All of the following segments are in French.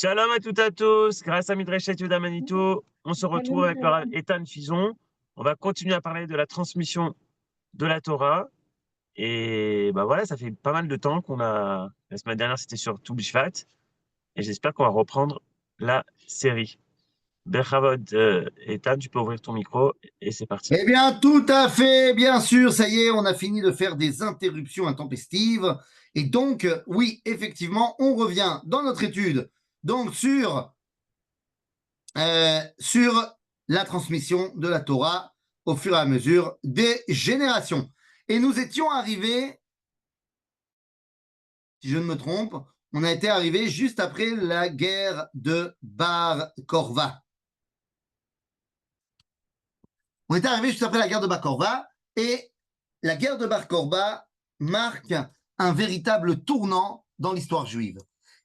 Shalom à toutes et à tous, grâce à Midreshet Yehuda Manito, on se retrouve avec le Rav Ethan Fison. On va continuer à parler de la transmission de la Torah. Et bah voilà, ça fait pas mal de temps qu'on a. La semaine dernière, c'était sur Toub Shvat. Et j'espère qu'on va reprendre la série. Berchavod, Ethan, tu peux ouvrir ton micro et c'est parti. Eh bien, tout à fait, bien sûr, ça y est, on a fini de faire des interruptions intempestives. Et donc, oui, effectivement, on revient dans notre étude donc sur la transmission de la Torah au fur et à mesure des générations. Et nous étions arrivés, si je ne me trompe, on a été arrivé juste après la guerre de Bar Korva. On est arrivé juste après la guerre de Bar Korva et la guerre de Bar Korva marque un véritable tournant dans l'histoire juive.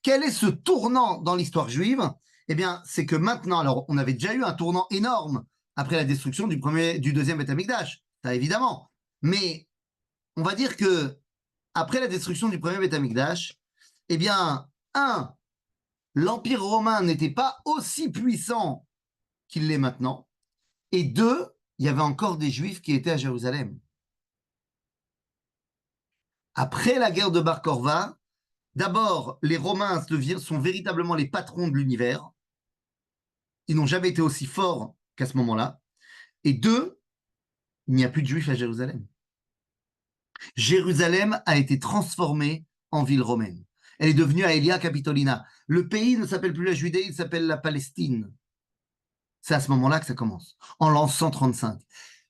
Quel est ce tournant dans l'histoire juive? Eh bien, c'est que maintenant, alors on avait déjà eu un tournant énorme après la destruction du deuxième Beth Amikdash, ça évidemment. Mais on va dire que après la destruction du premier Beth Amikdash, eh bien, l'Empire romain n'était pas aussi puissant qu'il l'est maintenant. Et deux, il y avait encore des Juifs qui étaient à Jérusalem. Après la guerre de Bar Korva, d'abord, les Romains sont véritablement les patrons de l'univers. Ils n'ont jamais été aussi forts qu'à ce moment-là. Et deux, il n'y a plus de Juifs à Jérusalem. Jérusalem a été transformée en ville romaine. Elle est devenue Aelia Capitolina. Le pays ne s'appelle plus la Judée, il s'appelle la Palestine. C'est à ce moment-là que ça commence, en l'an 135.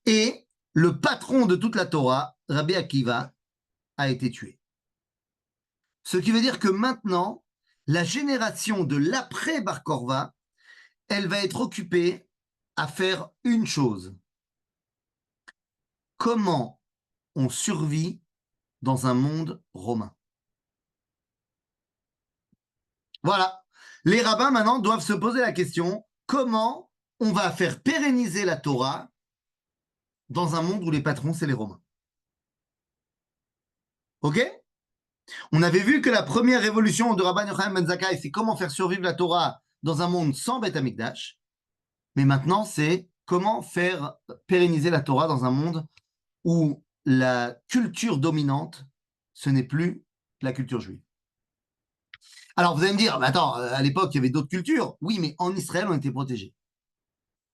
Et le patron de toute la Torah, Rabbi Akiva, a été tué. Ce qui veut dire que maintenant, la génération de l'après Bar Korva, elle va être occupée à faire une chose. Comment on survit dans un monde romain? Voilà. Les rabbins maintenant doivent se poser la question, comment on va faire pérenniser la Torah dans un monde où les patrons, c'est les Romains? Ok? On avait vu que la première révolution de Rabban Yochanan ben Zakkai, c'est comment faire survivre la Torah dans un monde sans Beth Amikdash. Mais maintenant, c'est comment faire pérenniser la Torah dans un monde où la culture dominante, ce n'est plus la culture juive. Alors, vous allez me dire, attends, à l'époque, il y avait d'autres cultures. Oui, mais en Israël, on était protégés.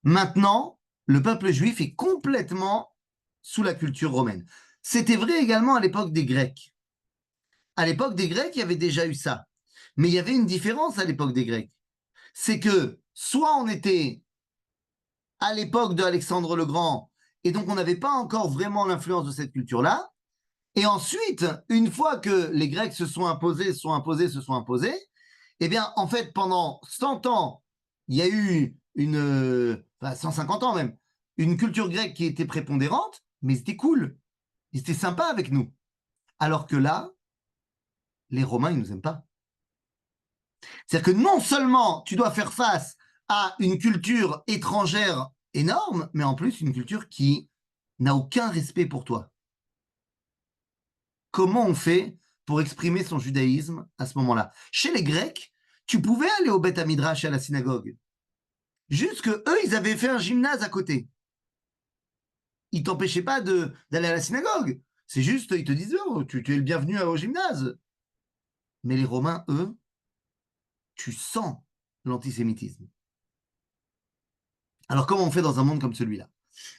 Maintenant, le peuple juif est complètement sous la culture romaine. C'était vrai également à l'époque des Grecs. À l'époque des Grecs, il y avait déjà eu ça. Mais il y avait une différence à l'époque des Grecs. C'est que soit on était à l'époque de Alexandre le Grand, et donc on n'avait pas encore vraiment l'influence de cette culture-là. Et ensuite, une fois que les Grecs se sont imposés, eh bien, en fait, pendant 100 ans, il y a eu 150 ans même, une culture grecque qui était prépondérante, mais c'était cool. Ils étaient sympas avec nous. Alors que là, les Romains, ils nous aiment pas. C'est-à-dire que non seulement tu dois faire face à une culture étrangère énorme, mais en plus une culture qui n'a aucun respect pour toi. Comment on fait pour exprimer son judaïsme à ce moment-là? Chez les Grecs, tu pouvais aller au Beth Midrash et à la synagogue. Juste que eux, ils avaient fait un gymnase à côté. Ils t'empêchaient pas d'aller à la synagogue. C'est juste, ils te disaient, oh, tu es le bienvenu au gymnase. Mais les Romains, eux, tu sens l'antisémitisme. Alors comment on fait dans un monde comme celui-là?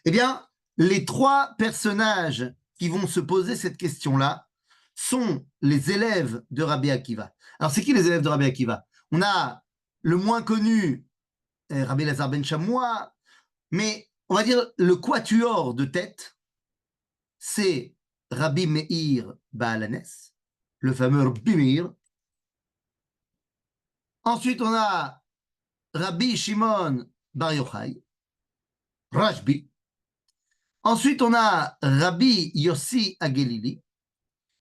Eh bien, les trois personnages qui vont se poser cette question-là sont les élèves de Rabbi Akiva. Alors, c'est qui les élèves de Rabbi Akiva? On a le moins connu, Rabbi Lazar ben Shamoua, mais on va dire le quatuor de tête, c'est Rabbi Meir Baalanes, le fameux Rabbi Meir. Ensuite, on a Rabbi Shimon Bar Yochai, Rashbi. Ensuite, on a Rabbi Yossi Agelili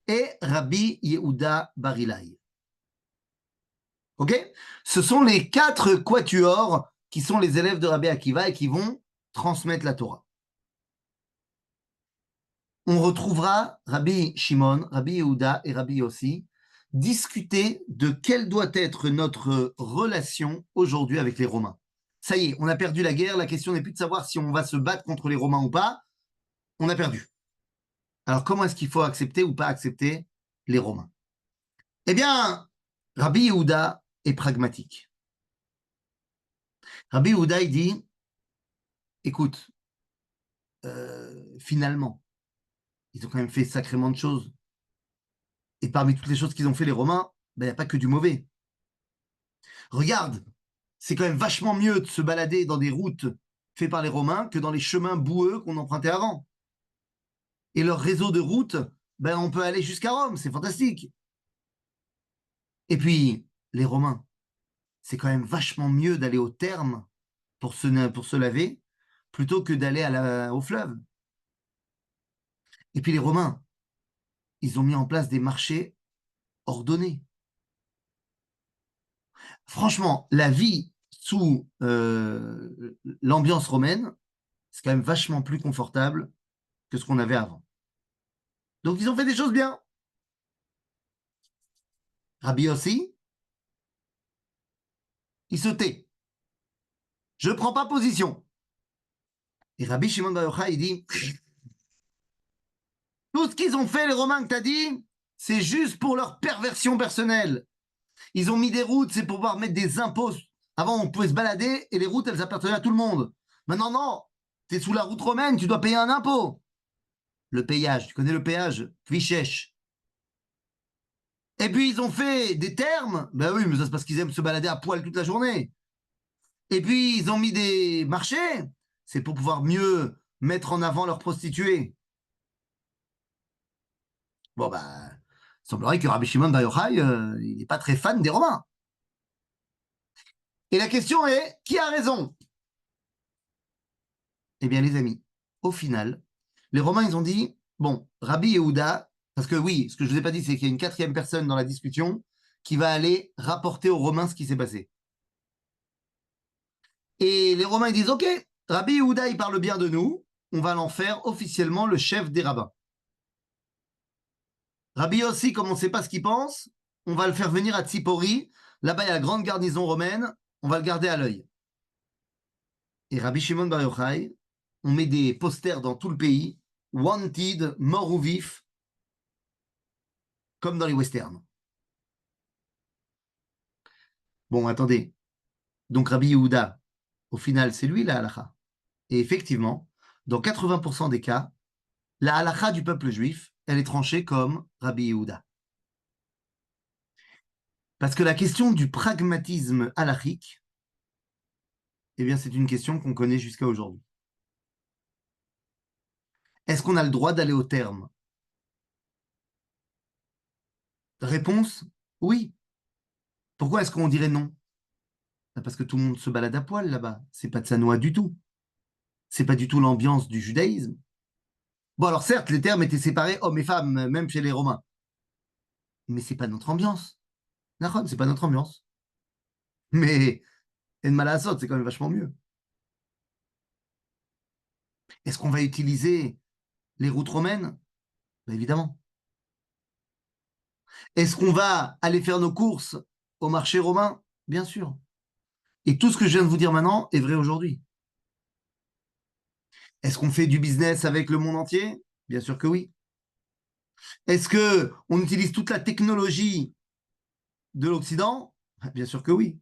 et Rabbi Yehuda Barilai. Ok? Ce sont les quatre quatuors qui sont les élèves de Rabbi Akiva et qui vont transmettre la Torah. On retrouvera Rabbi Shimon, Rabbi Yehuda et Rabbi Yossi discuter de quelle doit être notre relation aujourd'hui avec les Romains. Ça y est, on a perdu la guerre, la question n'est plus de savoir si on va se battre contre les Romains ou pas, on a perdu. Alors comment est-ce qu'il faut accepter ou pas accepter les Romains? Eh bien, Rabbi Yehuda est pragmatique. Rabbi Yehuda, il dit, écoute, finalement, ils ont quand même fait sacrément de choses. Et parmi toutes les choses qu'ils ont fait, les Romains, ben, il n'y a pas que du mauvais. Regarde, c'est quand même vachement mieux de se balader dans des routes faites par les Romains que dans les chemins boueux qu'on empruntait avant. Et leur réseau de routes, ben, on peut aller jusqu'à Rome, c'est fantastique. Et puis, les Romains, c'est quand même vachement mieux d'aller au therme pour se laver plutôt que d'aller au fleuve. Et puis les Romains, ils ont mis en place des marchés ordonnés. Franchement, la vie sous l'ambiance romaine, c'est quand même vachement plus confortable que ce qu'on avait avant. Donc ils ont fait des choses bien. Rabbi aussi, il se tait. Je ne prends pas position. Et Rabbi Shimon Bar Yochai, il dit, tout ce qu'ils ont fait, les Romains, que tu as dit, c'est juste pour leur perversion personnelle. Ils ont mis des routes, c'est pour pouvoir mettre des impôts. Avant, on pouvait se balader et les routes, elles appartenaient à tout le monde. Maintenant, non. Tu es sous la route romaine, tu dois payer un impôt. Le péage, tu connais le péage? Kvichesh. Et puis, ils ont fait des termes. Ben oui, mais ça, c'est parce qu'ils aiment se balader à poil toute la journée. Et puis, ils ont mis des marchés. C'est pour pouvoir mieux mettre en avant leurs prostituées. Bon, ben, il semblerait que Rabbi Shimon Bar Yochai, il n'est pas très fan des Romains. Et la question est, qui a raison? Eh bien, les amis, au final, les Romains, ils ont dit, bon, Rabbi Yehuda, parce que oui, ce que je ne vous ai pas dit, c'est qu'il y a une quatrième personne dans la discussion qui va aller rapporter aux Romains ce qui s'est passé. Et les Romains, ils disent, OK, Rabbi Yehuda, il parle bien de nous, on va l'en faire officiellement le chef des rabbins. Rabbi Yossi, comme on ne sait pas ce qu'il pense, on va le faire venir à Tsipori, là-bas, il y a la grande garnison romaine, on va le garder à l'œil. Et Rabbi Shimon Bar Yochai, on met des posters dans tout le pays, wanted, mort ou vif, comme dans les westerns. Bon, attendez. Donc Rabbi Yehuda, au final, c'est lui la halakha. Et effectivement, dans 80% des cas, la halakha du peuple juif, elle est tranchée comme Rabbi Yehuda. Parce que la question du pragmatisme halakhique, eh bien, c'est une question qu'on connaît jusqu'à aujourd'hui. Est-ce qu'on a le droit d'aller au terme? Réponse, oui. Pourquoi est-ce qu'on dirait non? Parce que tout le monde se balade à poil là-bas. C'est pas de sa noix du tout. C'est pas du tout l'ambiance du judaïsme. Bon, alors certes, les termes étaient séparés hommes et femmes, même chez les Romains. Mais c'est pas notre ambiance. Nahon, c'est pas notre ambiance. Mais En Malasot, c'est quand même vachement mieux. Est-ce qu'on va utiliser les routes romaines? Ben, évidemment. Est-ce qu'on va aller faire nos courses au marché romain? Bien sûr. Et tout ce que je viens de vous dire maintenant est vrai aujourd'hui. Est-ce qu'on fait du business avec le monde entier? Bien sûr que oui. Est-ce qu'on utilise toute la technologie de l'Occident? Bien sûr que oui.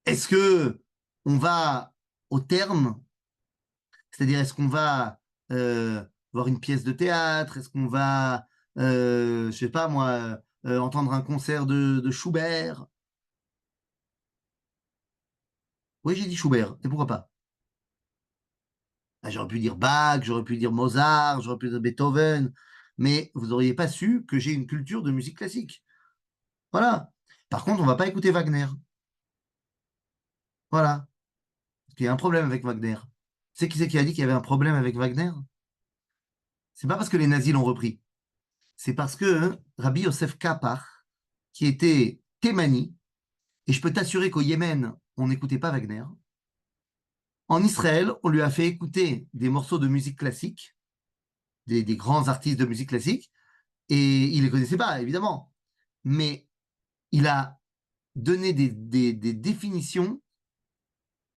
Est-ce que on va au terme? C'est-à-dire, est-ce qu'on va voir une pièce de théâtre? Est-ce qu'on va, je sais pas moi, entendre un concert de Schubert? Oui, j'ai dit Schubert, et pourquoi pas? Ah, j'aurais pu dire Bach, j'aurais pu dire Mozart, j'aurais pu dire Beethoven, mais vous n'auriez pas su que j'ai une culture de musique classique. Voilà. Par contre, on va pas écouter Wagner. Voilà. Parce qu'il y a un problème avec Wagner. C'est qui c'est qui a dit qu'il y avait un problème avec Wagner? C'est pas parce que les nazis l'ont repris. C'est parce que Rabbi Yosef Kapar, qui était Thémani, et je peux t'assurer qu'au Yémen, on n'écoutait pas Wagner. En Israël, on lui a fait écouter des morceaux de musique classique, des grands artistes de musique classique, Et il ne les connaissait pas, évidemment. Mais il a donné des définitions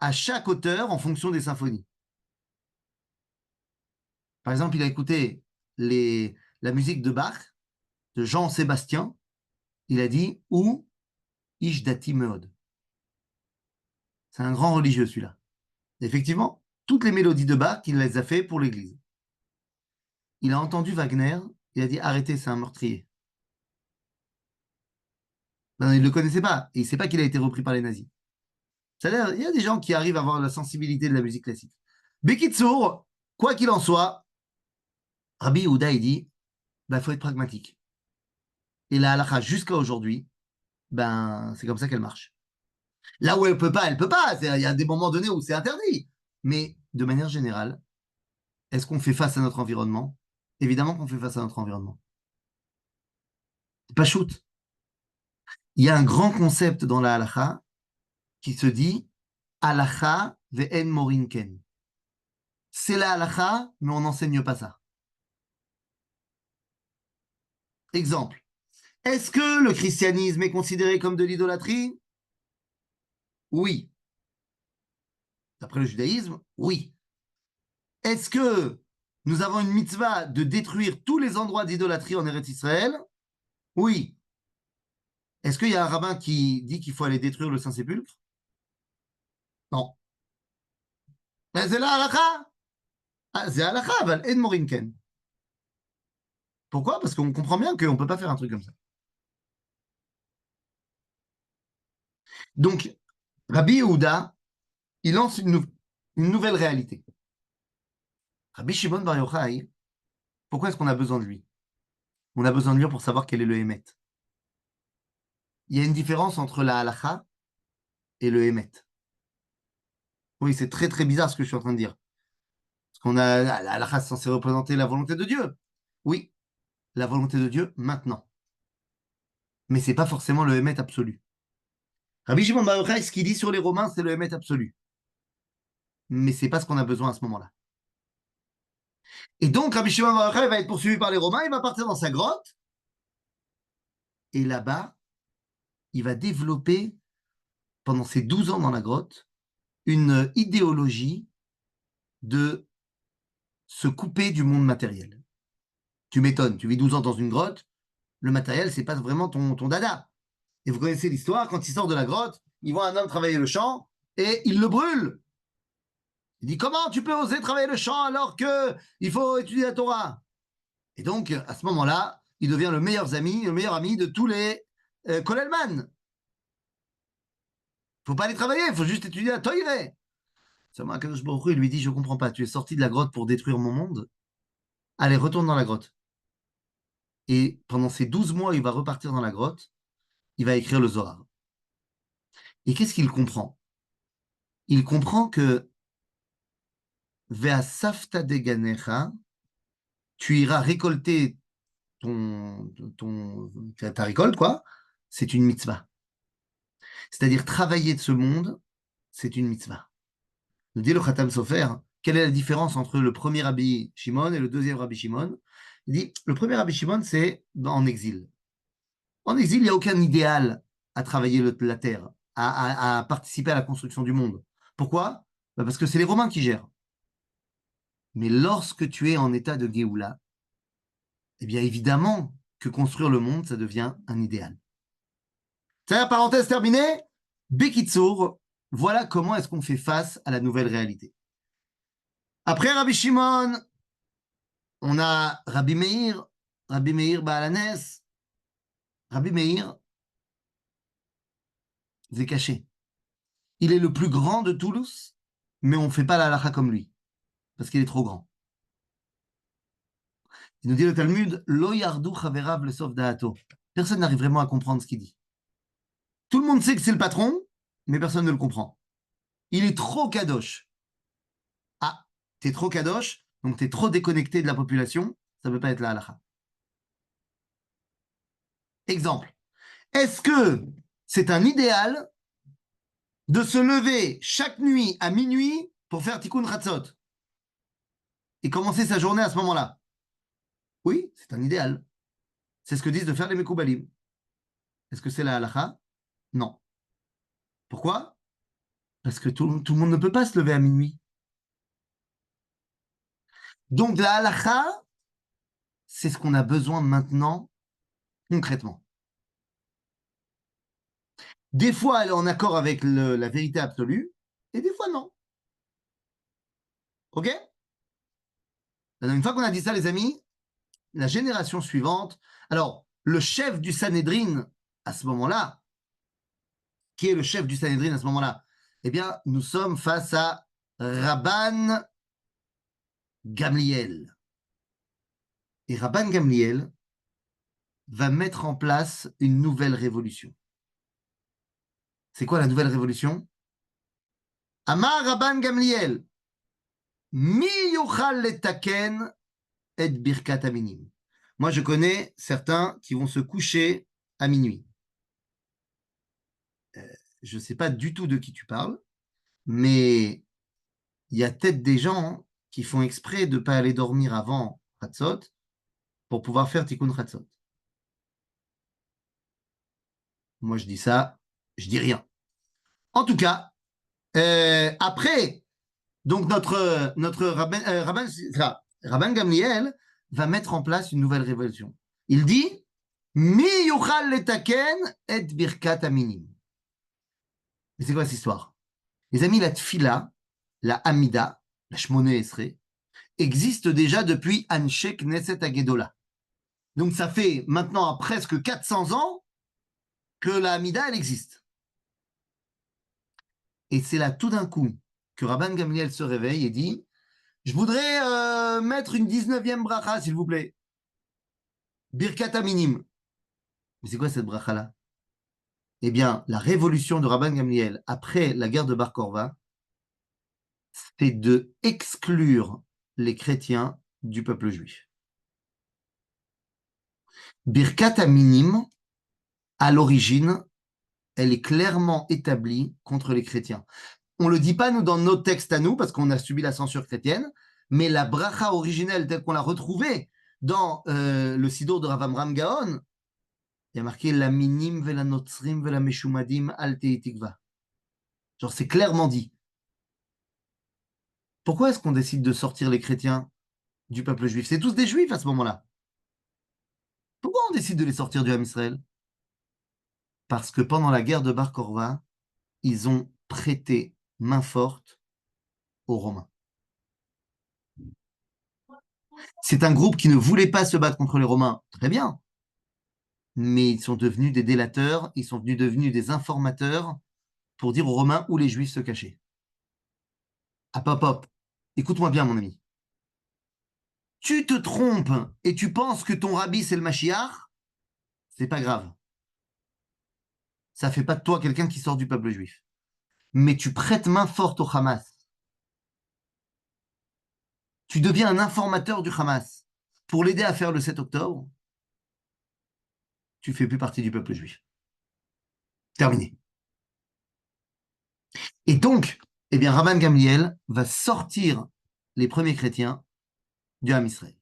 à chaque auteur en fonction des symphonies. Par exemple, il a écouté la musique de Bach, de Jean-Sébastien. Il a dit ou Ish Dati Meod. C'est un grand religieux, celui-là. Effectivement, toutes les mélodies de Bach, il les a fait pour l'église. Il a entendu Wagner, il a dit arrêtez, c'est un meurtrier. Ben, il ne le connaissait pas, et il ne sait pas qu'il a été repris par les nazis. C'est-à-dire, il y a des gens qui arrivent à avoir la sensibilité de la musique classique. Bekitsour, quoi qu'il en soit, Rabbi Yehuda, il dit, ben, faut être pragmatique. Et la halakha, jusqu'à aujourd'hui, ben, c'est comme ça qu'elle marche. Là où elle peut pas, elle peut pas. Il y a des moments donnés où c'est interdit. Mais de manière générale, est-ce qu'on fait face à notre environnement? Évidemment qu'on fait face à notre environnement. C'est pas shoot. Il y a un grand concept dans la halakha qui se dit halakha ve'en morinken. C'est la halakha, mais on n'enseigne pas ça. Exemple. Est-ce que le christianisme est considéré comme de l'idolâtrie? Oui. D'après le judaïsme, oui. Est-ce que nous avons une mitzvah de détruire tous les endroits d'idolâtrie en Eretz Israël? Oui. Est-ce qu'il y a un rabbin qui dit qu'il faut aller détruire le Saint-Sépulcre? Non. Mais c'est la halakha. Ah, c'est halakha, אבל אין morinken. Pourquoi? Parce qu'on comprend bien qu'on ne peut pas faire un truc comme ça. Donc, Rabbi Yehuda, il lance une nouvelle réalité. Rabbi Shimon Bar Yochai, pourquoi est-ce qu'on a besoin de lui? On a besoin de lui pour savoir quel est le Hémet. Il y a une différence entre la halakha et le Hémet. Oui, c'est très très bizarre ce que je suis en train de dire. Parce qu'on a la halakha est censée représenter la volonté de Dieu. Oui, la volonté de Dieu maintenant. Mais c'est pas forcément le Hémet absolu. Rabbi Shimon Bar Yochai, ce qu'il dit sur les Romains, c'est le Hémet absolu. Mais c'est pas ce qu'on a besoin à ce moment-là. Et donc, Rabbi Shimon Bar Yochai va être poursuivi par les Romains, il va partir dans sa grotte, et là-bas, il va développer, pendant ses 12 ans dans la grotte, une idéologie de se couper du monde matériel. Tu m'étonnes, tu vis 12 ans dans une grotte, le matériel, c'est pas vraiment ton dada. Et vous connaissez l'histoire, quand il sort de la grotte, il voit un homme travailler le champ, et il le brûle. Il dit, comment tu peux oser travailler le champ alors qu'il faut étudier la Torah? Et donc, à ce moment-là, il devient le meilleur ami de tous les Kolelman. Il ne faut pas aller travailler, il faut juste étudier la Torah. Seulement, Akadosh Baruch Hu, il lui dit, je ne comprends pas, tu es sorti de la grotte pour détruire mon monde. Allez, retourne dans la grotte. Et pendant ces 12 mois, il va repartir dans la grotte, il va écrire le Zohar. Et qu'est-ce qu'il comprend? Il comprend que Ve'asafta deganecha, tu iras récolter ta récolte, quoi, c'est une mitzvah. C'est-à-dire travailler de ce monde, c'est une mitzvah. Nous dit le Khatam Sofer, quelle est la différence entre le premier Rabbi Shimon et le deuxième Rabbi Shimon? Il dit, le premier Rabbi Shimon, c'est en exil. En exil, il n'y a aucun idéal à travailler la terre, à participer à la construction du monde. Pourquoi? Parce que c'est les Romains qui gèrent. Mais lorsque tu es en état de Géoula, eh bien évidemment que construire le monde, ça devient un idéal. C'est la parenthèse terminée. Bekitsour, voilà comment est-ce qu'on fait face à la nouvelle réalité. Après Rabbi Shimon, on a Rabbi Meir Baalanes. Rabbi Meir, c'est caché. Il est le plus grand de Toulouse, mais on ne fait pas la halakha comme lui, parce qu'il est trop grand. Il nous dit le Talmud, Lo yardu chaverav le sof da'ato. Personne n'arrive vraiment à comprendre ce qu'il dit. Tout le monde sait que c'est le patron, mais personne ne le comprend. Il est trop kadosh. Ah, t'es trop kadosh, donc t'es trop déconnecté de la population, ça ne peut pas être la halakha. Exemple. Est-ce que c'est un idéal de se lever chaque nuit à minuit pour faire tikkun chatzot et commencer sa journée à ce moment-là? Oui, c'est un idéal. C'est ce que disent de faire les Mekoubalim. Est-ce que c'est la halakha? Non. Pourquoi? Parce que tout le monde ne peut pas se lever à minuit. Donc la halakha, c'est ce qu'on a besoin maintenant, concrètement. Des fois, elle est en accord avec la vérité absolue, et des fois, non. OK? Alors, une fois qu'on a dit ça, les amis, la génération suivante, alors, le chef du Sanhédrin, à ce moment-là, qui est le chef du Sanhédrin à ce moment-là? Eh bien, nous sommes face à Rabban Gamliel. Et Rabban Gamliel va mettre en place une nouvelle révolution. C'est quoi la nouvelle révolution? Amar Rabban Gamliel, mi yochal letaken et birkat aminim. Moi, je connais certains qui vont se coucher à minuit. Je ne sais pas du tout de qui tu parles, mais il y a peut-être des gens qui font exprès de ne pas aller dormir avant Hatzot pour pouvoir faire Tikkun Hatzot. Moi, je dis ça, je dis rien. En tout cas, après, donc notre Rabban Gamliel va mettre en place une nouvelle révolution. Il dit Mi yuchal letaken et birkat aminim. Mais c'est quoi cette histoire? Les amis, la tfila, la Hamida, la Shmoné Esrei, existe déjà depuis Anshe Knesset Agedola. Donc ça fait maintenant presque 400 ans que la Hamida, elle existe. Et c'est là tout d'un coup que Rabban Gamliel se réveille et dit je voudrais mettre une 19e bracha, s'il vous plaît. Birkat Aminim. Mais c'est quoi cette bracha-là? Eh bien, la révolution de Rabban Gamliel après la guerre de Bar Korva, c'est de exclure les chrétiens du peuple juif. Birkat Aminim, à l'origine, elle est clairement établie contre les chrétiens. On ne le dit pas, nous, dans nos textes à nous, parce qu'on a subi la censure chrétienne, mais la bracha originelle, telle qu'on l'a retrouvée dans le Sidour de Rav Amram Gaon, il y a marqué la minim vela notzrim vela meshumadim al tikva. Genre, c'est clairement dit. Pourquoi est-ce qu'on décide de sortir les chrétiens du peuple juif? C'est tous des juifs à ce moment-là. Pourquoi on décide de les sortir du Ham Israël? Parce que pendant la guerre de Bar Korva, ils ont prêté main forte aux Romains. C'est un groupe qui ne voulait pas se battre contre les Romains. Très bien. Mais ils sont devenus des délateurs, ils sont devenus des informateurs pour dire aux Romains où les Juifs se cachaient. Hop, hop, hop. Écoute-moi bien, mon ami. Tu te trompes et tu penses que ton rabbi, c'est le Mashiach, c'est pas grave. Ça fait pas de toi quelqu'un qui sort du peuple juif. Mais tu prêtes main forte au Hamas. Tu deviens un informateur du Hamas pour l'aider à faire le 7 octobre. Tu fais plus partie du peuple juif. Terminé. Et donc, eh bien, Rabban Gamliel va sortir les premiers chrétiens du Ham Israël.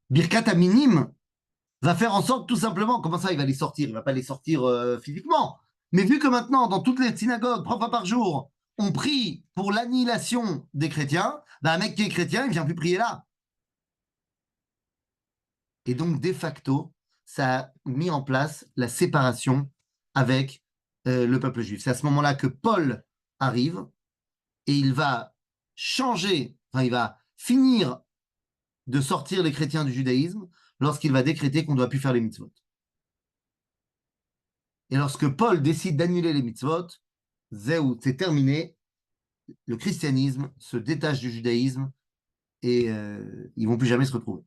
Birkat Aminim va faire en sorte tout simplement, comment ça il va les sortir? Il ne va pas les sortir physiquement. Mais vu que maintenant, dans toutes les synagogues, 3 fois par jour, on prie pour l'annihilation des chrétiens, ben un mec qui est chrétien, il ne vient plus prier là. Et donc, de facto, ça a mis en place la séparation avec le peuple juif. C'est à ce moment-là que Paul arrive et il va changer, enfin, il va finir de sortir les chrétiens du judaïsme lorsqu'il va décréter qu'on ne doit plus faire les mitzvot. Et lorsque Paul décide d'annuler les mitzvot, c'est terminé, le christianisme se détache du judaïsme et ils ne vont plus jamais se retrouver.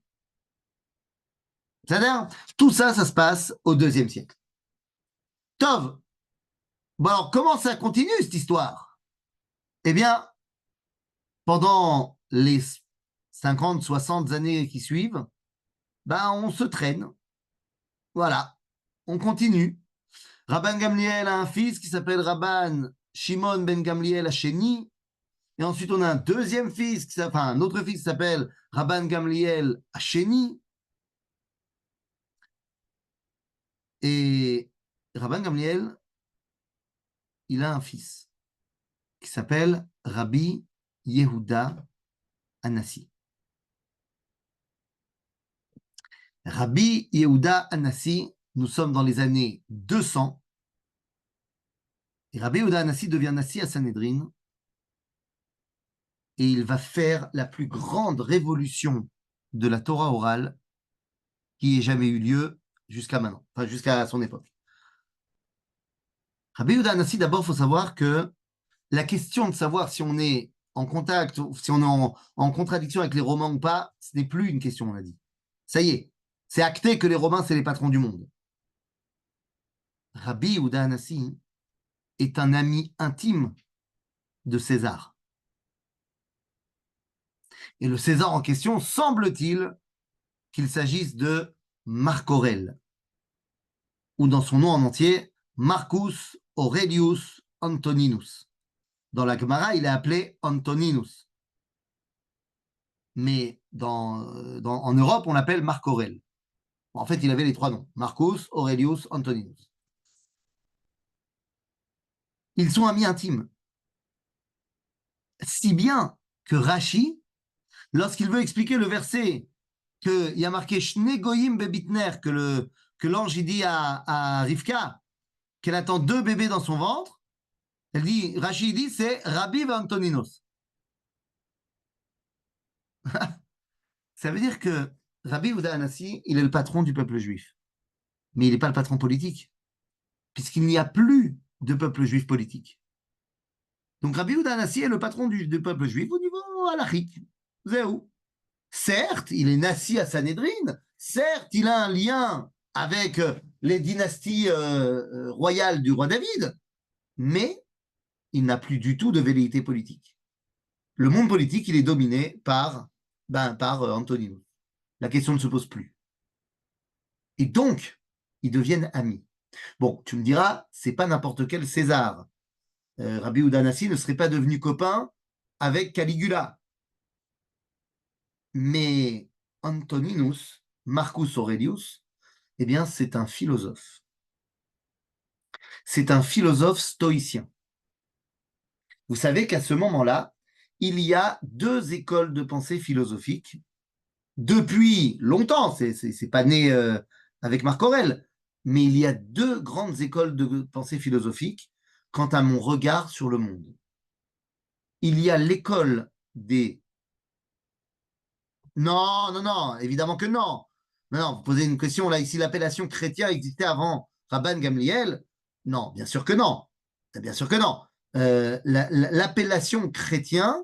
C'est-à-dire, tout ça, ça se passe au IIe siècle. Tov. Bon alors, comment ça continue cette histoire? Eh bien, pendant les 50, 60 années qui suivent, ben, on se traîne. Voilà, on continue. Rabban Gamliel a un fils qui s'appelle Rabban Shimon ben Gamliel Hasheni. Et ensuite, on a un deuxième fils, un autre fils qui s'appelle Rabban Gamliel Hasheni. Et Rabban Gamliel, il a un fils qui s'appelle Rabbi Yehuda Anassi. Rabbi Yehuda Anassi, nous sommes dans les années 200. Et Rabbi Yehuda Anassi devient Nassi à Sanhedrin. Et il va faire la plus grande révolution de la Torah orale qui ait jamais eu lieu jusqu'à maintenant, enfin jusqu'à son époque. Rabbi Yehuda Anassi, d'abord, il faut savoir que la question de savoir si on est en contact, si on est en contradiction avec les Romains ou pas, ce n'est plus une question, on a dit. Ça y est, c'est acté que les Romains, c'est les patrons du monde. Rabbi Yehuda Anassi est un ami intime de César. Et le César en question, semble-t-il qu'il s'agisse de Marc Aurèle, ou dans son nom en entier, Marcus Aurelius Antoninus. Dans la Gemara, il est appelé Antoninus. Mais en Europe, on l'appelle Marc Aurèle. En fait, il avait les trois noms, Marcus Aurelius Antoninus. Ils sont amis intimes. Si bien que Rashi, lorsqu'il veut expliquer le verset qu'il y a marqué Shne Goyim Bebitner, que l'ange dit à Rivka qu'elle attend 2 bébés dans son ventre, Rashi dit c'est Rabbi Antoninos. Ça veut dire que Rabbi Yehuda Anassi, il est le patron du peuple juif. Mais il n'est pas le patron politique, puisqu'il n'y a plus de peuple juif politique. Donc Rabbi Yehuda Anassi est le patron du peuple juif au niveau halachique. Zéou. Certes, il est Nassi à Sanhedrin, certes, il a un lien avec les dynasties royales du roi David, mais il n'a plus du tout de velléité politique. Le monde politique, il est dominé par Antoninus. La question ne se pose plus. Et donc, ils deviennent amis. Bon, tu me diras, c'est pas n'importe quel César. Rabbi Yehuda Anassi ne serait pas devenu copain avec Caligula. Mais Antoninus, Marcus Aurelius, eh bien, c'est un philosophe. C'est un philosophe stoïcien. Vous savez qu'à ce moment-là, il y a 2 écoles de pensée philosophique depuis longtemps. C'est pas né avec Marc Aurèle, mais il y a 2 grandes écoles de pensée philosophique quant à mon regard sur le monde. Il y a l'école des... Non, non, non, évidemment que non. Non, non, vous posez une question, là, ici, l'appellation chrétien existait avant Rabban Gamliel? Non, bien sûr que non. Bien sûr que non. L'appellation chrétien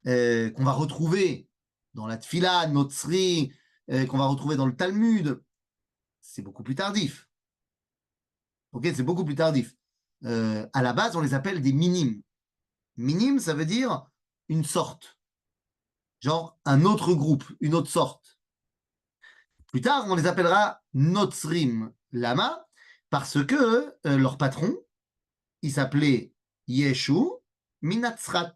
qu'on va retrouver dans la Tfila, Notzri, qu'on va retrouver dans le Talmud, c'est beaucoup plus tardif. Ok, c'est beaucoup plus tardif. À la base, on les appelle des minimes. Minime, ça veut dire une sorte. Genre un autre groupe, une autre sorte. Plus tard, on les appellera Notzrim Lama, parce que leur patron, il s'appelait Yeshu Minatzrat.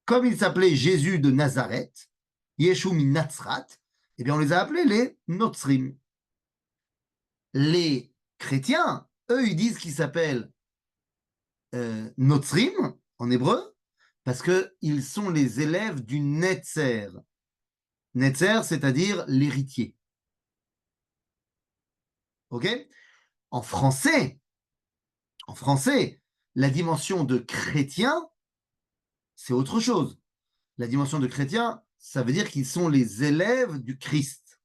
Comme il s'appelait Jésus de Nazareth, Yeshu Minatzrat, eh bien on les a appelés les Notzrim. Les chrétiens, eux, ils disent qu'ils s'appellent Notzrim en hébreu, parce qu'ils sont les élèves du Netzer. Netzer, c'est-à-dire l'héritier. Ok? En français, la dimension de chrétien, c'est autre chose. La dimension de chrétien, ça veut dire qu'ils sont les élèves du Christ.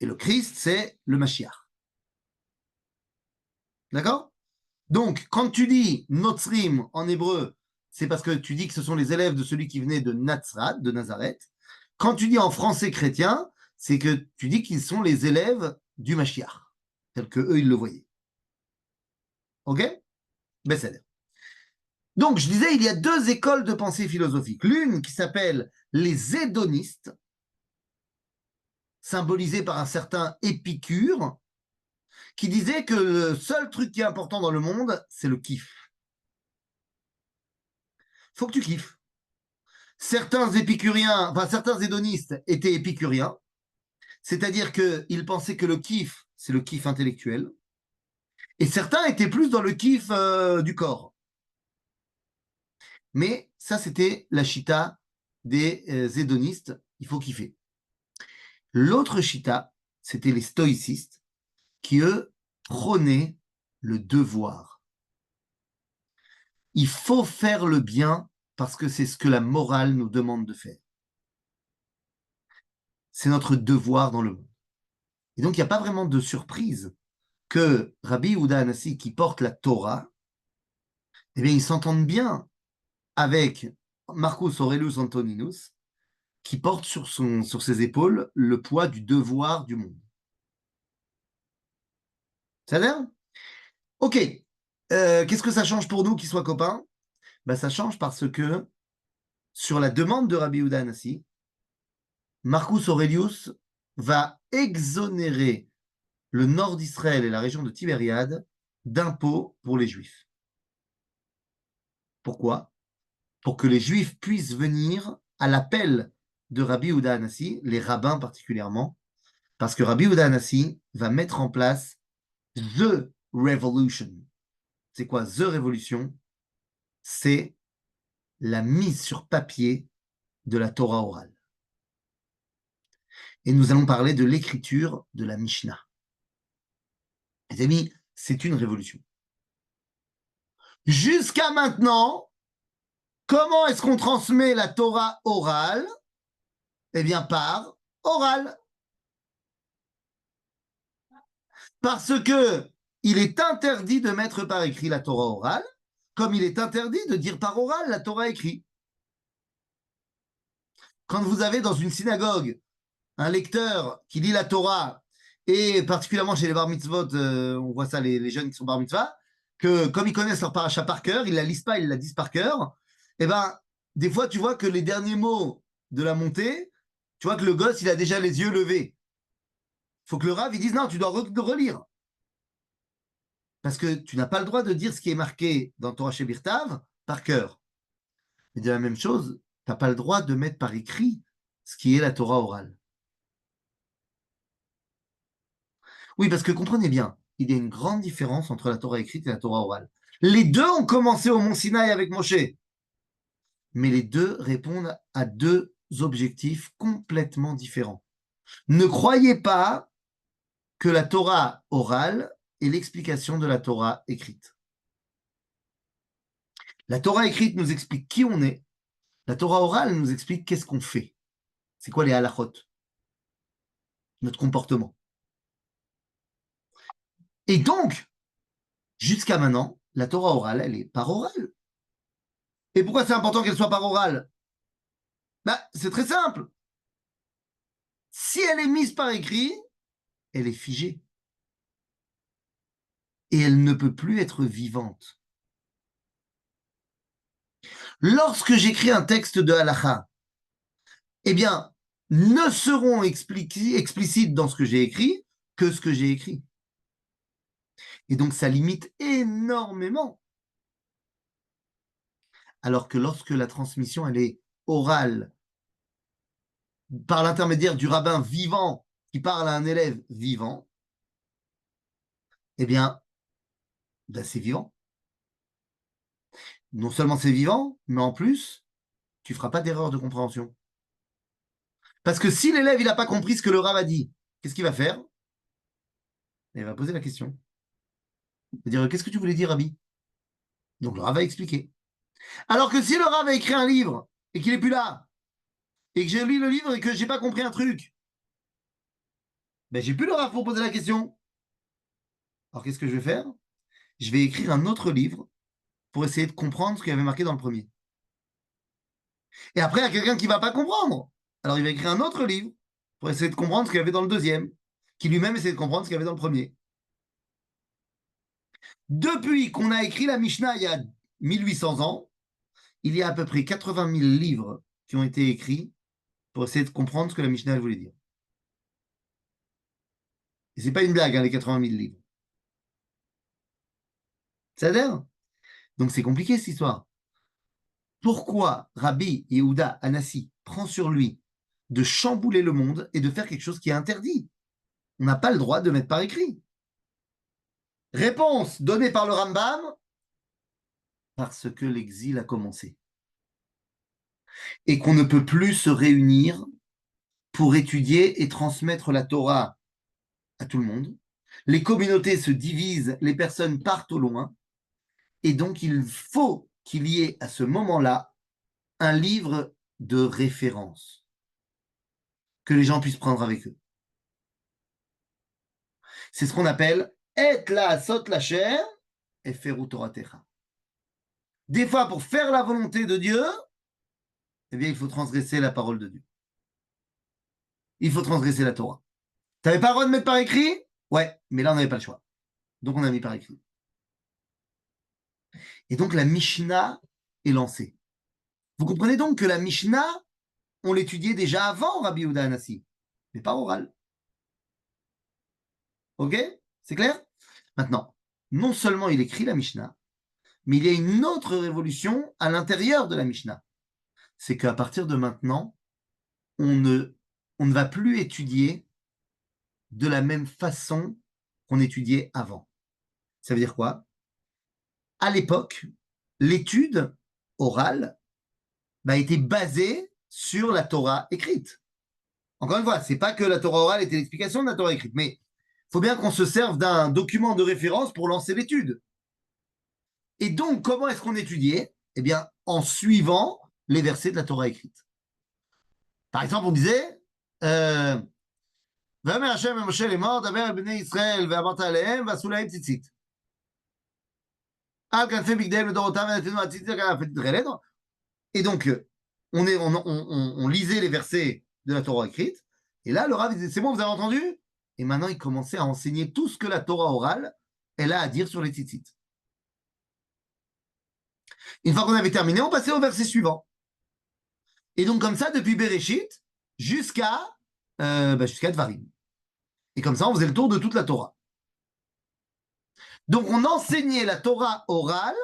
Et le Christ, c'est le Mashiach. D'accord? Donc, quand tu dis Notzrim en hébreu, c'est parce que tu dis que ce sont les élèves de celui qui venait de Nazrat, de Nazareth. Quand tu dis en français chrétien, c'est que tu dis qu'ils sont les élèves du Mashiach, tel que eux ils le voyaient. Ok? Ben, c'est. Donc, je disais, il y a 2 écoles de pensée philosophique. L'une qui s'appelle les hédonistes, symbolisée par un certain Épicure, qui disait que le seul truc qui est important dans le monde, c'est le kiff. Faut que tu kiffes. Certains épicuriens, enfin certains hédonistes étaient épicuriens, C'est-à-dire qu'il pensait que le kiff, c'est le kiff intellectuel, et certains étaient plus dans le kiff du corps. Mais ça, c'était la chita des hédonistes, il faut kiffer. L'autre chita, c'était les stoïcistes, qui, eux, prônaient le devoir. Il faut faire le bien parce que c'est ce que la morale nous demande de faire. C'est notre devoir dans le monde. Et donc, il n'y a pas vraiment de surprise que Rabbi Yehuda Hanassi, qui porte la Torah, eh bien, ils s'entendent bien avec Marcus Aurelius Antoninus, qui porte sur ses épaules le poids du devoir du monde. Ça a l'air? Ok. Qu'est-ce que ça change pour nous qui soient copains? Ben, ça change parce que, sur la demande de Rabbi Yehuda Hanassi, Marcus Aurelius va exonérer le nord d'Israël et la région de Tibériade d'impôts pour les Juifs. Pourquoi? Pour que les Juifs puissent venir à l'appel de Rabbi Yehuda Hanassi, les rabbins particulièrement, parce que Rabbi Yehuda Hanassi va mettre en place The Revolution. C'est quoi The Revolution? C'est la mise sur papier de la Torah orale. Et nous allons parler de l'écriture de la Mishnah. Les amis, c'est une révolution. Jusqu'à maintenant, comment est-ce qu'on transmet la Torah orale? Eh bien, par oral. Parce que il est interdit de mettre par écrit la Torah orale, comme il est interdit de dire par oral la Torah écrite. Quand vous avez dans une synagogue un lecteur qui lit la Torah, et particulièrement chez les bar mitzvot, on voit ça, les jeunes qui sont bar mitzvah, que comme ils connaissent leur paracha par cœur, ils la lisent pas, ils la disent par cœur, et ben, des fois, tu vois que les derniers mots de la montée, tu vois que le gosse, il a déjà les yeux levés. Il faut que le rav, il dise non, tu dois relire. Parce que tu n'as pas le droit de dire ce qui est marqué dans Torah Shebirtav par cœur. Mais de la même chose, tu n'as pas le droit de mettre par écrit ce qui est la Torah orale. Oui, parce que comprenez bien, il y a une grande différence entre la Torah écrite et la Torah orale. Les deux ont commencé au Mont Sinaï avec Moshe, mais les deux répondent à deux objectifs complètement différents. Ne croyez pas que la Torah orale est l'explication de la Torah écrite. La Torah écrite nous explique qui on est, la Torah orale nous explique qu'est-ce qu'on fait. C'est quoi les halachot? Notre comportement. Et donc, jusqu'à maintenant, la Torah orale, elle est par orale. Et pourquoi c'est important qu'elle soit par orale? Bah, c'est très simple. Si elle est mise par écrit, elle est figée. Et elle ne peut plus être vivante. Lorsque j'écris un texte de halacha, eh bien, ne seront explicites dans ce que j'ai écrit que ce que j'ai écrit. Et donc, ça limite énormément. Alors que lorsque la transmission, elle est orale, par l'intermédiaire du rabbin vivant qui parle à un élève vivant, eh bien, ben c'est vivant. Non seulement c'est vivant, mais en plus, tu ne feras pas d'erreur de compréhension. Parce que si l'élève il n'a pas compris ce que le rabbin a dit, qu'est-ce qu'il va faire? Il va poser la question. Il va dire, qu'est-ce que tu voulais dire, Rabbi? Donc le rabbin va expliquer. Alors que si le rabbin a écrit un livre et qu'il n'est plus là, et que j'ai lu le livre et que je n'ai pas compris un truc, ben j'ai plus le rabbin pour poser la question. Alors qu'est-ce que je vais faire? Je vais écrire un autre livre pour essayer de comprendre ce qu'il y avait marqué dans le premier. Et après, il y a quelqu'un qui ne va pas comprendre. Alors il va écrire un autre livre pour essayer de comprendre ce qu'il y avait dans le deuxième, qui lui-même essaie de comprendre ce qu'il y avait dans le premier. Depuis qu'on a écrit la Mishnah il y a 1800 ans, il y a à peu près 80 000 livres qui ont été écrits pour essayer de comprendre ce que la Mishnah voulait dire. Et c'est pas une blague, hein, les 80 000 livres. Ça a l'air? Donc c'est compliqué cette histoire. Pourquoi Rabbi Yehuda Hanassi prend sur lui de chambouler le monde et de faire quelque chose qui est interdit. On n'a pas le droit de mettre par écrit. Réponse donnée par le Rambam, parce que l'exil a commencé. Et qu'on ne peut plus se réunir pour étudier et transmettre la Torah à tout le monde. Les communautés se divisent, les personnes partent au loin, et donc il faut qu'il y ait à ce moment-là un livre de référence que les gens puissent prendre avec eux. C'est ce qu'on appelle et la sot la chair et feru toratecha. Des fois, pour faire la volonté de Dieu, eh bien, il faut transgresser la parole de Dieu. Il faut transgresser la Torah. Tu n'avais pas le droit de mettre par écrit? Ouais, mais là, on n'avait pas le choix. Donc, on a mis par écrit. Et donc, la Mishnah est lancée. Vous comprenez donc que la Mishnah, on l'étudiait déjà avant Rabbi Yehuda Hanassi, mais pas oral. Ok? C'est clair? Maintenant, non seulement il écrit la Mishnah, mais il y a une autre révolution à l'intérieur de la Mishnah. C'est qu'à partir de maintenant, on ne va plus étudier de la même façon qu'on étudiait avant. Ça veut dire quoi? À l'époque, l'étude orale était basée sur la Torah écrite. Encore une fois, c'est pas que la Torah orale était l'explication de la Torah écrite, mais il faut bien qu'on se serve d'un document de référence pour lancer l'étude. Et donc, comment est-ce qu'on étudiait? Eh bien, en suivant les versets de la Torah écrite. Par exemple, on disait ויאמר השם אל משה לאמור דבר אל בני ישראל ואמרת עליהם ועשו להם ציצית. על כנפי בגדיהם לדורותם ונתנו הציצית על כנפי תתכלת. Et donc, on lisait les versets de la Torah écrite, et là, le Rav disait, c'est bon, vous avez entendu? Et maintenant, il commençait à enseigner tout ce que la Torah orale, elle a à dire sur les tzitzit. Une fois qu'on avait terminé, on passait au verset suivant. Et donc, comme ça, depuis Bereshit jusqu'à Dvarim. Et comme ça, on faisait le tour de toute la Torah. Donc, on enseignait la Torah orale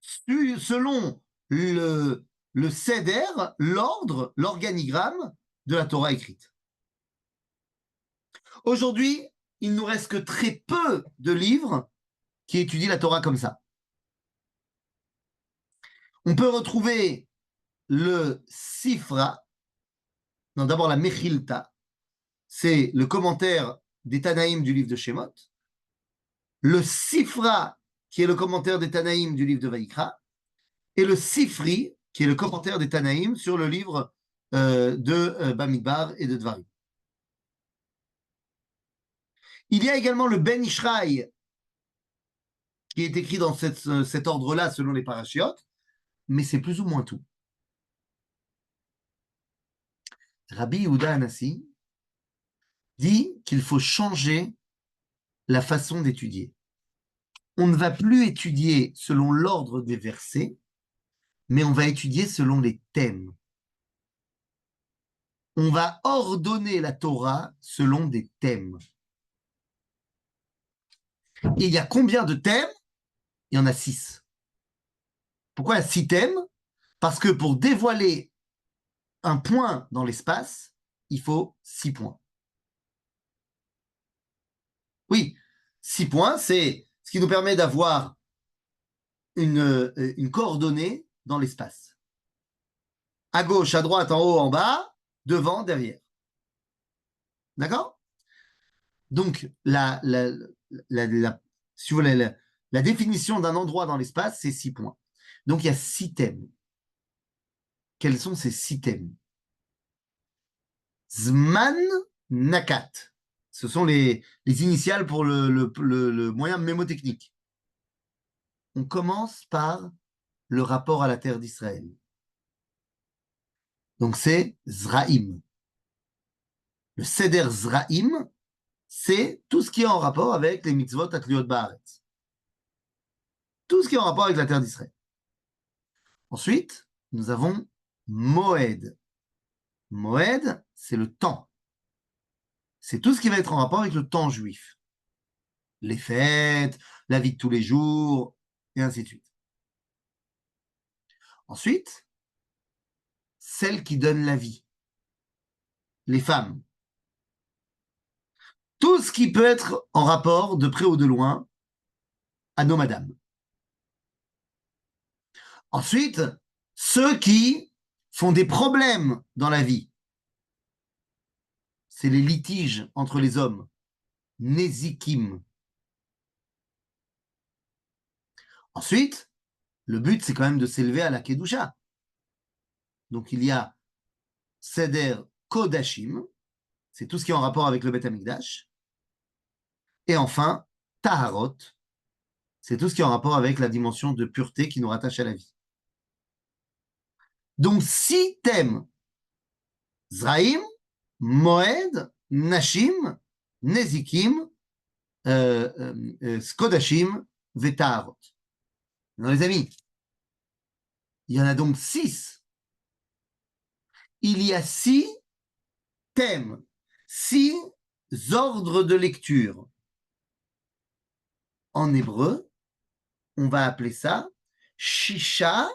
selon le seder, l'ordre, l'organigramme de la Torah écrite. Aujourd'hui, il nous reste que très peu de livres qui étudient la Torah comme ça. On peut retrouver le Sifra, non, d'abord la Mechilta, c'est le commentaire des Tanaïm du livre de Shemot, le Sifra, qui est le commentaire des Tanaïm du livre de Vaïkra, et le Sifri, qui est le commentaire des Tanaïm sur le livre de Bamidbar et de Dvarim. Il y a également le Ben Ishraï, qui est écrit dans cet ordre-là selon les parachiotes, mais c'est plus ou moins tout. Rabbi Yehuda Hanassi dit qu'il faut changer la façon d'étudier. On ne va plus étudier selon l'ordre des versets, mais on va étudier selon les thèmes. On va ordonner la Torah selon des thèmes. Et il y a combien de thèmes? Il y en a 6. Pourquoi il y a 6 thèmes? Parce que pour dévoiler un point dans l'espace, il faut 6 points. Oui, 6 points, c'est ce qui nous permet d'avoir une coordonnée dans l'espace. À gauche, à droite, en haut, en bas, devant, derrière. D'accord? Donc, si vous voulez, la définition d'un endroit dans l'espace, c'est 6 points. Donc, il y a 6 thèmes. Quels sont ces 6 thèmes? Zman Nakat. Ce sont les initiales pour le moyen mémotechnique. On commence par le rapport à la terre d'Israël. Donc, c'est Zraïm. Le Seder Zraïm, c'est tout ce qui est en rapport avec les mitzvot Atliot Baaretz. Tout ce qui est en rapport avec la terre d'Israël. Ensuite, nous avons Moed. Moed, c'est le temps. C'est tout ce qui va être en rapport avec le temps juif. Les fêtes, la vie de tous les jours, et ainsi de suite. Ensuite, celle qui donne la vie. les femmes. Tout ce qui peut être en rapport, de près ou de loin, à nos madames. Ensuite, ceux qui font des problèmes dans la vie, c'est les litiges entre les hommes, Nezikim. Ensuite, le but, c'est quand même de s'élever à la Kedusha. Donc, il y a Seder Kodashim, c'est tout ce qui est en rapport avec le Beth Amikdash. Et enfin, Taharot, c'est tout ce qui est en rapport avec la dimension de pureté qui nous rattache à la vie. Donc, 6 thèmes, Zraïm, Moed, Nashim, Nezikim, Skodashim, Vetaharot. Non, les amis, il y en a donc 6. Il y a 6 thèmes, 6 ordres de lecture. En hébreu, on va appeler ça Shisha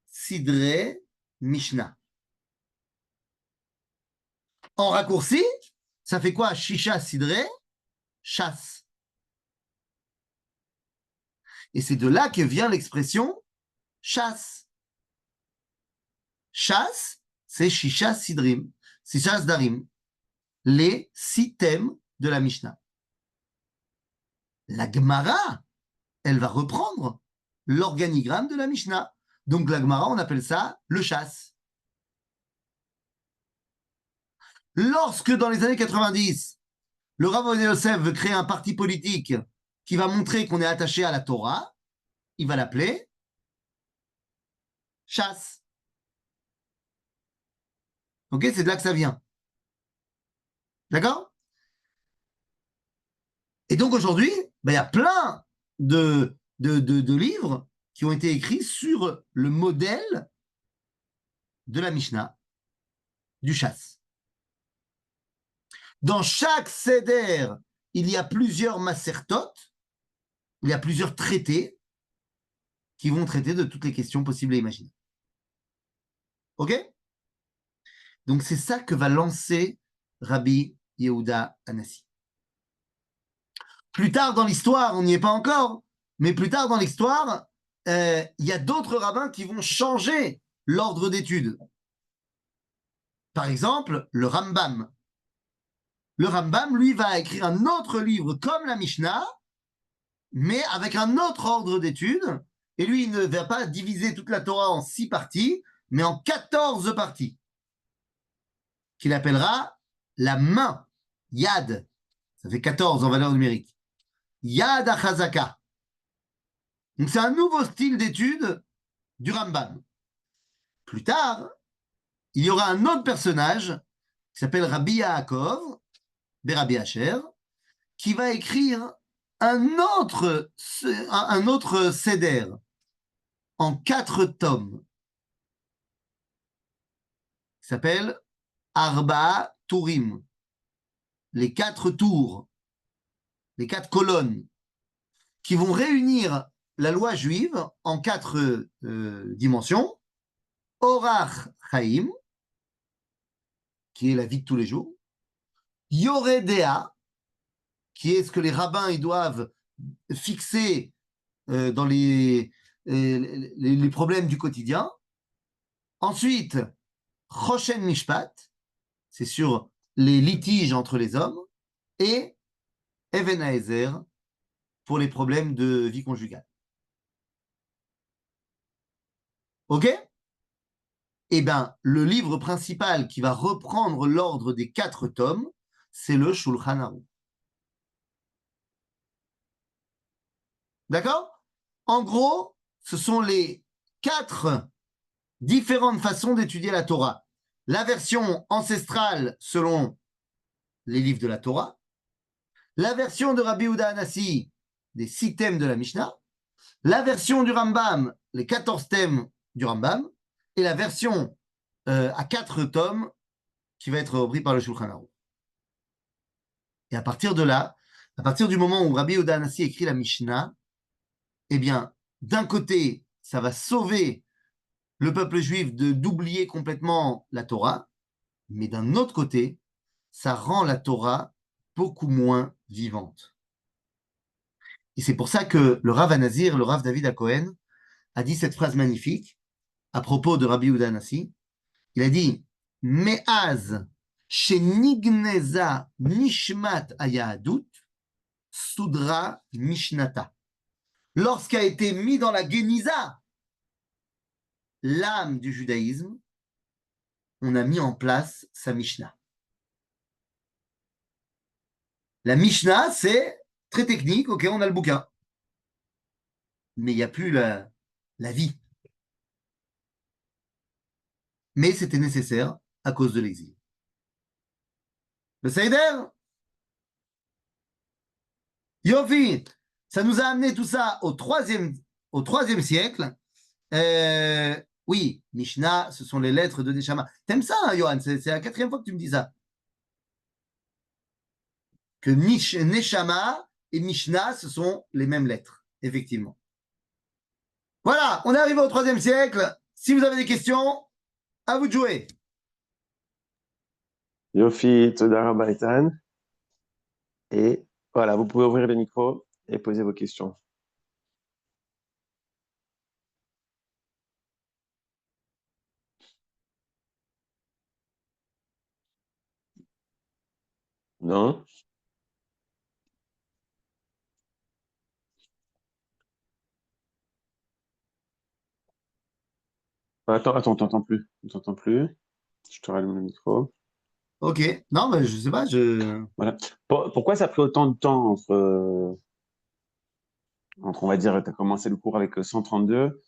Sidre Mishnah. En raccourci, ça fait quoi Shisha Sidre? Chasse. Et c'est de là que vient l'expression chasse. Chasse, c'est Shisha Sidrim, Shisha Sdarim, les 6 thèmes de la Mishnah. La Gemara, elle va reprendre l'organigramme de la Mishnah. Donc la Gemara, on appelle ça le chasse. Lorsque dans les années 90, le Rav Ovadia Yosef veut créer un parti politique qui va montrer qu'on est attaché à la Torah, il va l'appeler chasse. Ok, c'est de là que ça vient. D'accord? Et donc aujourd'hui, il y a plein de livres qui ont été écrits sur le modèle de la Mishnah, du chasse. Dans chaque seder, il y a plusieurs masertot, il y a plusieurs traités qui vont traiter de toutes les questions possibles et imaginables. Ok? Donc c'est ça que va lancer Rabbi Yehuda Hanassi. Plus tard dans l'histoire, on n'y est pas encore, mais plus tard dans l'histoire, il y a d'autres rabbins qui vont changer l'ordre d'études. Par exemple, le Rambam. Le Rambam, lui, va écrire un autre livre comme la Mishnah, mais avec un autre ordre d'études. Et lui, il ne va pas diviser toute la Torah en 6 parties, mais en 14 parties, qu'il appellera la main, Yad. Ça fait 14 en valeur numérique. Yad HaChazaka. Donc c'est un nouveau style d'étude du Rambam. Plus tard, il y aura un autre personnage qui s'appelle Rabbi Yaakov, Berabbi Asher, qui va écrire un autre seder en 4 tomes, qui s'appelle Arba Turim, les 4 tours, les 4 colonnes, qui vont réunir la loi juive en 4 dimensions. Orach Chaim, qui est la vie de tous les jours. Yoredea, qui est ce que les rabbins ils doivent fixer dans les problèmes du quotidien. Ensuite, Choshen Mishpat, c'est sur les litiges entre les hommes. Et Even Haezer, pour les problèmes de vie conjugale. Ok? Eh bien, le livre principal qui va reprendre l'ordre des 4 tomes, c'est le Shulchan Aruch. D'accord? En gros, ce sont les 4 différentes façons d'étudier la Torah. La version ancestrale selon les livres de la Torah, la version de Rabbi Yehuda Hanassi des 6 thèmes de la Mishnah, la version du Rambam, les 14 thèmes du Rambam, et la version à 4 tomes qui va être repris par le Shulchan Aruch. Et à partir de là, à partir du moment où Rabbi Yehuda Hanassi écrit la Mishnah, eh bien, d'un côté, ça va sauver le peuple juif d'oublier complètement la Torah, mais d'un autre côté, ça rend la Torah beaucoup moins vivante. Et c'est pour ça que le Rav Anazir, le Rav David HaKohen, a dit cette phrase magnifique à propos de Rabbi Yehuda Hanassi. Il a dit Me'az shenigneza nishmat hayahadut sudra mishnata. Lorsqu'a été mis dans la Génisa l'âme du judaïsme, on a mis en place sa Mishnah. La Mishnah, c'est très technique, ok, on a le bouquin. Mais il n'y a plus la vie. Mais c'était nécessaire à cause de l'exil. Le Seider, Yofi, ça nous a amené tout ça au troisième siècle. Oui, Mishnah, ce sont les lettres de Neshama. T'aimes ça, hein, Johan? C'est la 4e fois que tu me dis ça. Que Neshama et Mishnah, ce sont les mêmes lettres, effectivement. Voilà, on est arrivé au 3e siècle. Si vous avez des questions, à vous de jouer. Yofi, Toda Rabba Ethan. Et voilà, vous pouvez ouvrir le micro et poser vos questions. Non? Attends, t'entends plus. On t'entend plus. Je te rallume le micro. Ok, non, mais je sais pas, Voilà. Pourquoi ça a pris autant de temps on va dire, tu as commencé le cours avec 132.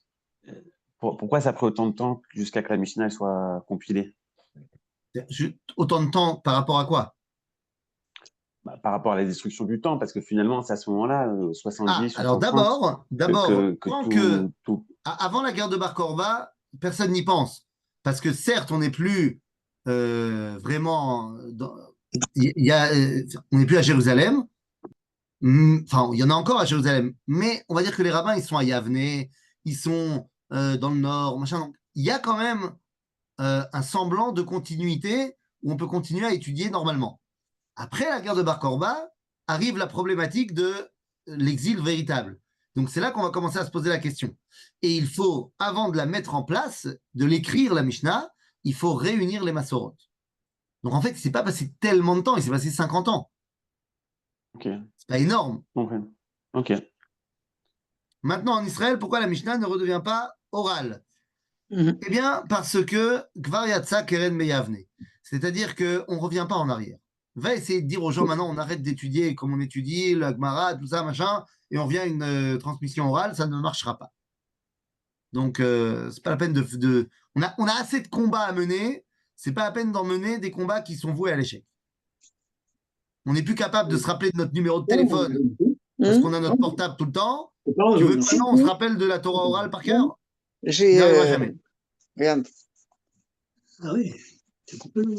Pourquoi ça a pris autant de temps jusqu'à que la Mishnah elle soit compilée? autant de temps par rapport à quoi? Bah, par rapport à la destruction du temps, parce que finalement, c'est à ce moment-là, 70 ou Alors 130, d'abord, que tant que tout. avant la guerre de Bar Korba, personne n'y pense. Parce que certes, on n'est plus vraiment. On n'est plus à Jérusalem. Enfin, il y en a encore à Jérusalem. Mais on va dire que les rabbins, ils sont à Yavne, ils sont dans le nord, machin. Donc, il y a quand même un semblant de continuité où on peut continuer à étudier normalement. Après la guerre de Bar Korba, arrive la problématique de l'exil véritable. Donc c'est là qu'on va commencer à se poser la question. Et il faut, avant de la mettre en place, de l'écrire, la Mishnah, il faut réunir les Massorot. Donc en fait, il ne s'est pas passé tellement de temps, il s'est passé 50 ans. Ok. C'est pas énorme. Ok. Maintenant, en Israël, pourquoi la Mishnah ne redevient pas orale? Eh bien, parce que Kvar Yatsa Keren Meyavne. C'est-à-dire qu'on ne revient pas en arrière. Va essayer de dire aux gens maintenant, on arrête d'étudier comme on étudie, la Gemara, tout ça, machin, et on vient à une transmission orale, ça ne marchera pas. Donc, c'est pas la peine on a assez de combats à mener, c'est pas la peine d'en mener des combats qui sont voués à l'échec. On n'est plus capable de se rappeler de notre numéro de téléphone parce qu'on a notre portable tout le temps. Tu veux que maintenant on se rappelle de la Torah orale par cœur? On n'y arrivera jamais. Regarde. Ah oui, c'est complètement.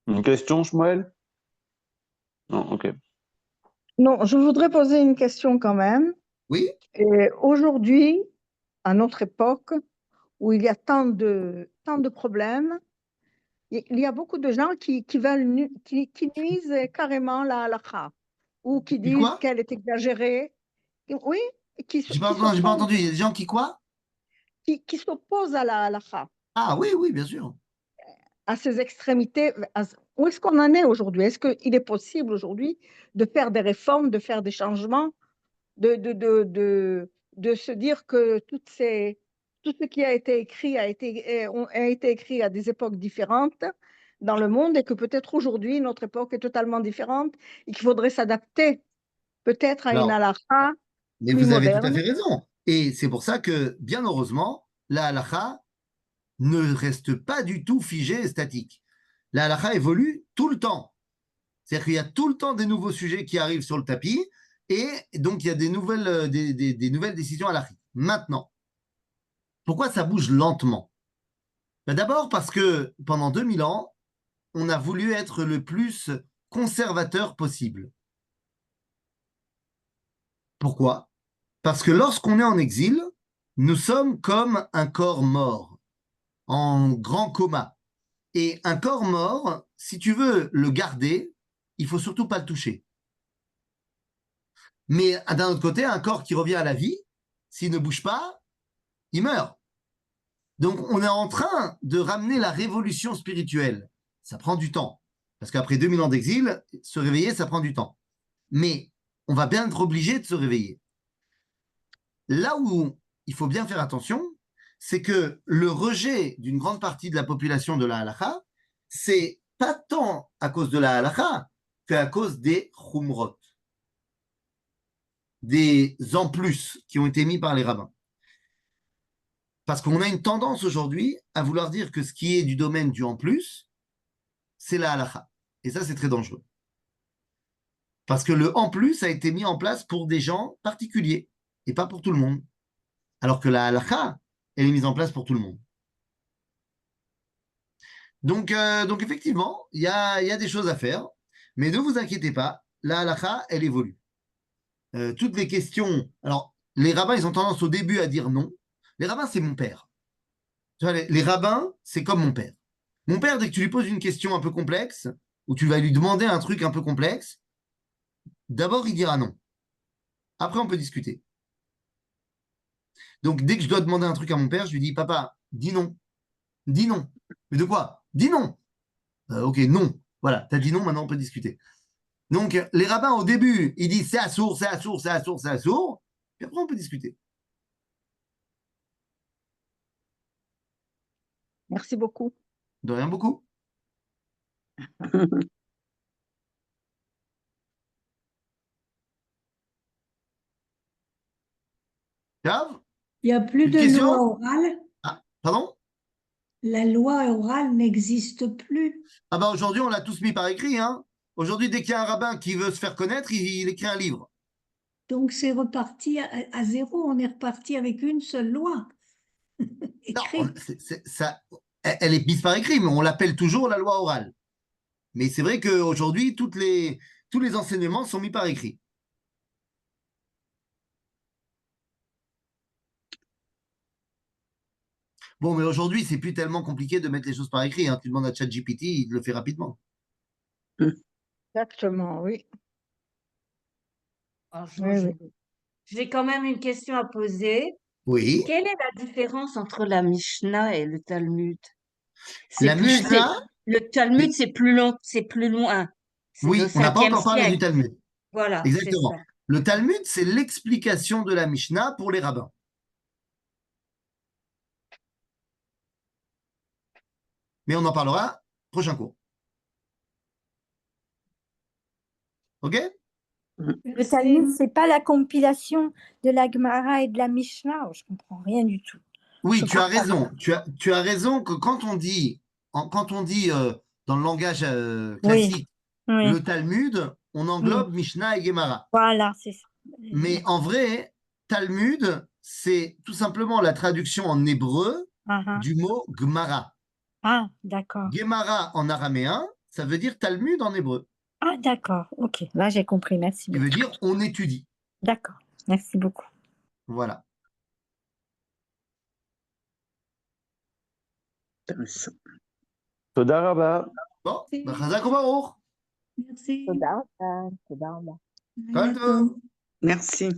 Une question, Shmuel? Non, ok. Non, je voudrais poser une question quand même. Oui? Et aujourd'hui, à notre époque, où il y a tant de problèmes, il y a beaucoup de gens qui nuisent carrément la halakha, ou qui Qui disent quoi? qu'elle est exagérée. Oui, J'ai pas entendu. Il y a des gens qui quoi? qui s'opposent à la halakha, Ah oui, oui, bien sûr. à ces extrémités. Où est-ce qu'on en est aujourd'hui? Est-ce qu'il est possible aujourd'hui de faire des réformes, de faire des changements, de se dire que tout ce qui a été écrit a été écrit à des époques différentes dans le monde et que peut-être aujourd'hui notre époque est totalement différente et qu'il faudrait s'adapter peut-être à une Alors, halakha mais plus vous avez tout à moderne. fait raison. Et c'est pour ça que, bien heureusement, la halakha ne reste pas du tout figée et statique. La halakha évolue tout le temps. C'est-à-dire qu'il y a tout le temps des nouveaux sujets qui arrivent sur le tapis et donc il y a des nouvelles décisions halachiques. Maintenant, pourquoi ça bouge lentement? D'abord parce que pendant 2000 ans, on a voulu être le plus conservateur possible. Pourquoi? Parce que lorsqu'on est en exil, nous sommes comme un corps mort, en grand coma. Et un corps mort, si tu veux le garder, il faut surtout pas le toucher. Mais d'un autre côté, un corps qui revient à la vie, s'il ne bouge pas, il meurt. Donc, on est en train de ramener la révolution spirituelle. Ça prend du temps. Parce qu'après 2000 ans d'exil, se réveiller, ça prend du temps. Mais on va bien être obligé de se réveiller. Là où il faut bien faire attention, c'est que le rejet d'une grande partie de la population de la halakha, c'est pas tant à cause de la halakha qu'à cause des khumrot, des en plus qui ont été mis par les rabbins. Parce qu'on a une tendance aujourd'hui à vouloir dire que ce qui est du domaine du en plus, c'est la halakha. Et ça, c'est très dangereux. Parce que le en plus a été mis en place pour des gens particuliers et pas pour tout le monde. Alors que la halakha, elle est mise en place pour tout le monde. Donc effectivement, il y a des choses à faire, mais ne vous inquiétez pas, la halakha, elle évolue. Toutes les questions. Alors, les rabbins, ils ont tendance au début à dire non. Les rabbins, c'est mon père. Tu vois, les rabbins, c'est comme mon père. Mon père, dès que tu lui poses une question un peu complexe, ou tu vas lui demander un truc un peu complexe, d'abord, il dira non. Après, on peut discuter. Donc, dès que je dois demander un truc à mon père, je lui dis, papa, dis non. Dis non. Mais de quoi? Dis non. Ok, non. Voilà, tu as dit non, maintenant on peut discuter. Donc, les rabbins, au début, ils disent c'est assourd, c'est assourd, c'est assourd, c'est assourd. Puis après, on peut discuter. Merci beaucoup. De rien beaucoup. Grave? Il n'y a plus Une de question? loi orale. Ah, pardon? La loi orale n'existe plus. Ah bah aujourd'hui, on l'a tous mis par écrit. Hein. Aujourd'hui, dès qu'il y a un rabbin qui veut se faire connaître, il écrit un livre. Donc c'est reparti à zéro. On est reparti avec une seule loi. Non, ça, elle est mise par écrit, mais on l'appelle toujours la loi orale. Mais c'est vrai qu'aujourd'hui, tous les enseignements sont mis par écrit. Bon, mais aujourd'hui, c'est plus tellement compliqué de mettre les choses par écrit. Hein. Tu demandes à ChatGPT, il le fait rapidement. Exactement, oui. Franchement, Oui, oui. j'ai quand même une question à poser. Oui. Quelle est la différence entre la Mishnah et le Talmud? La Mishnah, Le Talmud, c'est plus long, c'est plus loin. C'est au oui, on n'a pas 5e encore parlé du siècle. Talmud. Voilà, c'est Exactement. ça. Le Talmud, c'est l'explication de la Mishnah pour les rabbins. Mais on en parlera prochain cours. OK? Le Talmud, c'est pas la compilation de la Gemara et de la Mishnah. Je comprends rien du tout. Oui, Je tu as comprends raison. Tu as raison que quand on dit dans le langage classique Oui, le Talmud, on englobe Mishnah et Gemara. voilà, c'est ça. Mais en vrai, Talmud, c'est tout simplement la traduction en hébreu Ah, du mot Gemara. ah, d'accord. Gemara en araméen, ça veut dire Talmud en hébreu. Ah, d'accord. Ok, là j'ai compris. Merci Qui beaucoup. veut dire on étudie. D'accord. Merci beaucoup. Voilà. תודה רבה. Bon, Chazak Baruch. Merci. תודה רבה, תודה רבה. Kol tov. Merci.